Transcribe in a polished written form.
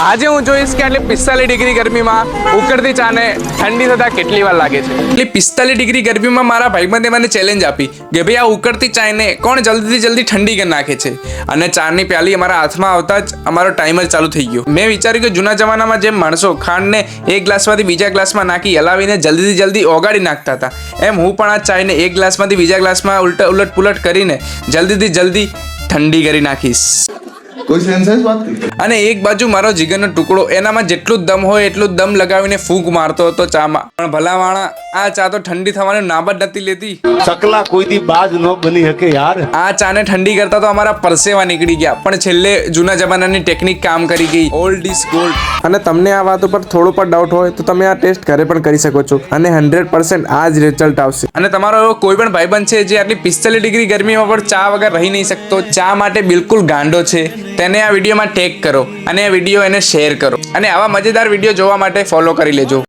આજે હું જોઈશ કે આટલી 45 ડિગ્રી ગરમીમાં ઉકળતી ચાને ઠંડી થતા કેટલી વાર લાગે છે। એટલે 45 ડિગ્રી ગરમીમાં મારા ભાઈબંધે મને ચેલેન્જ આપી કે ભાઈ આ ઉકળતી ચાને કોણ જલ્દીથી જલ્દી ઠંડી કરી નાખે છે। અને ચાની પ્યાલી અમારા હાથમાં આવતા જ અમારો ટાઈમર ચાલુ થઈ ગયો। મેં વિચાર્યું કે જૂના જમાનામાં જેમ માણસો ખાંડને એક ગ્લાસમાંથી બીજા ગ્લાસમાં નાખી હલાવીને જલ્દીથી જલ્દી ઓગાળી નાખતા હતા, એમ હું પણ આ ચાયને એક ગ્લાસમાંથી બીજા ગ્લાસમાં ઉલટ પુલટ કરીને જલ્દીથી જલ્દી ઠંડી કરી નાખીશ। કોઈ સેન્સ है इस बात की? અને એક બાજુ મારો જીગરનો ટુકડો એનામાં જેટલું દમ હોય એટલું દમ લગાવીને ફૂંક મારતો હતો ચામાં, પણ ભલા માણા આ ચા તો ઠંડી થવાનું નામ જ નથી લેતી। सकला कोई दी बाज न बनी हके यार। આ ચાને ઠંડી કરતા તો અમારા પરસેવા નીકળી ગયા, પણ છેલ્લે જૂના જમાનાની ટેકનિક કામ કરી ગઈ। Old is gold. અને તમને આ વાત ઉપર થોડો પણ ડાઉટ હોય તો તમે આ ટેસ્ટ ઘરે પણ કરી શકો છો અને 100% આ જ રિઝલ્ટ આવશે। અને તમારો એવો કોઈ પણ ભાઈબંધ છે જે આટલી 45 ડિગ્રી ગરમીમાં પણ ચા વગર રહી નહીં શકતો, ચા માટે બિલકુલ ગાંડો છે, તેને આ વિડીયોમાં ટેગ કરો અને આ વિડીયો એને શેર કરો અને આવા મજેદાર વિડીયો જોવા માટે ફોલો કરી લેજો।